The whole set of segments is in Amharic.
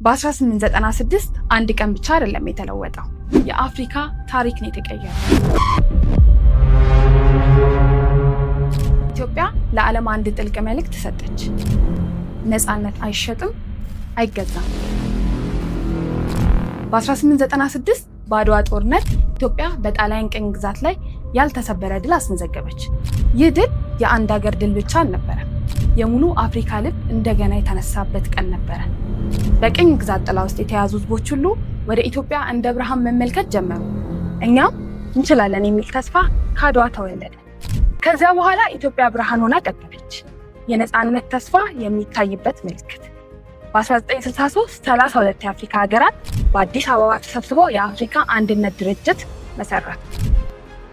በ1896 አንድ ቀን ብቻ አይደለም የተለወጠው፣ የአፍሪካ ታሪክ ነው የተቀየረው። ኢትዮጵያ ለዓለም አንድ ጥልቅ መልእክት ሰጠች። ነፃነት አይሸጥም፣ አይገዛም። በ1896 በአድዋ ጦርነት ኢትዮጵያ በጣሊያን ቅኝ ግዛት ላይ ያልተሰበረ ድል አስመዘገበች። ይህ ድል የአንድ ሀገር ድል ብቻ አልነበረም፣ የሙሉ አፍሪካ ልብ እንደገና የተነሳበት ቀን ነበረ። በቅኝ ግዛት ጥላ ውስጥ የተያዙ ህዝቦች ሁሉ ወደ ኢትዮጵያ እንደ ብርሃን መመልከት ጀመሩ። እኛም እንችላለን የሚል ተስፋ ከአድዋ ተወለደ። ከዚያ በኋላ ኢትዮጵያ ብርሃን ሆና ቀጠለች፣ የነፃነት ተስፋ የሚታይበት ምልክት። በ1963 32 የአፍሪካ ሀገራት በአዲስ አበባ ተሰብስበው የአፍሪካ አንድነት ድርጅት መሰረቱ።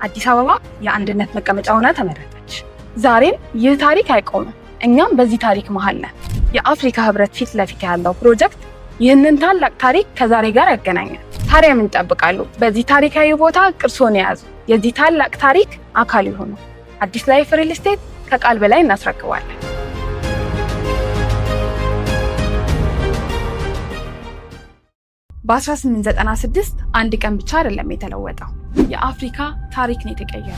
አዲስ አበባ የአንድነት መቀመጫ ሆና ተመረጠች። ዛሬም ይህ ታሪክ አይቆምም፣ እኛም በዚህ ታሪክ መሃል ነን። የአፍሪካ ህብረት ፊት ለፊት ያለው ፕሮጀክት ይህንን ታላቅ ታሪክ ከዛሬ ጋር ያገናኛል። ታዲያ ምን ይጠብቃሉ? በዚህ ታሪካዊ ቦታ ቅርሶን የያዙ የዚህ ታላቅ ታሪክ አካል ይሁኑ። አዲስ ላይፍ ሪል ስቴት ከቃል በላይ እናስረክባለን። በ1896 አንድ ቀን ብቻ አይደለም የተለወጠው፣ የአፍሪካ ታሪክ ነው የተቀየረው።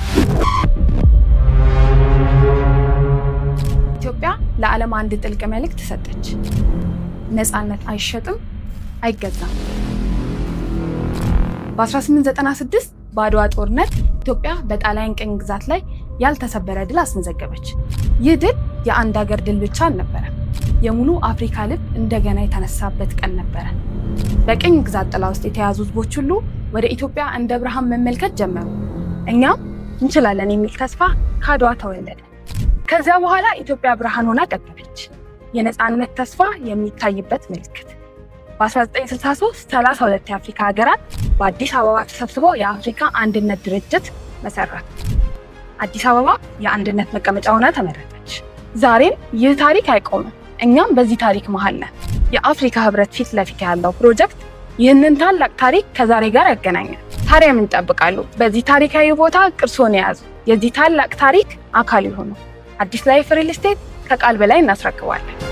ኢትዮጵያ ለዓለም አንድ ጥልቅ መልእክት ሰጠች። ነፃነት አይሸጥም፣ አይገዛም። በ1896 በአድዋ ጦርነት ኢትዮጵያ በጣሊያን ቅኝ ግዛት ላይ ያልተሰበረ ድል አስመዘገበች። ይህ ድል የአንድ ሀገር ድል ብቻ አልነበረም፣ የሙሉ አፍሪካ ልብ እንደገና የተነሳበት ቀን ነበረ። በቅኝ ግዛት ጥላ ውስጥ የተያዙ ህዝቦች ሁሉ ወደ ኢትዮጵያ እንደ ብርሃን መመልከት ጀመሩ። እኛም እንችላለን የሚል ተስፋ ከአድዋ ተወለደ። ከዚያ በኋላ ኢትዮጵያ ብርሃን ሆና ቀጠለች፣ የነፃነት ተስፋ የሚታይበት ምልክት። በ1963 32 የአፍሪካ ሀገራት በአዲስ አበባ ተሰብስበው የአፍሪካ አንድነት ድርጅት መሰረቱ። አዲስ አበባ የአንድነት መቀመጫ ሆና ተመረጠች። ዛሬም ይህ ታሪክ አይቆምም፣ እኛም በዚህ ታሪክ መሃል ነን። የአፍሪካ ህብረት ፊት ለፊት ያለው ፕሮጀክት ይህንን ታላቅ ታሪክ ከዛሬ ጋር ያገናኛል። ታዲያ ምን ይጠብቃሉ? በዚህ ታሪካዊ ቦታ ቅርሶን የያዙ የዚህ ታላቅ ታሪክ አካል ይሁኑ። አዲስ ላይፍ ሪል ስቴት ከቃል በላይ እናስረክባለን።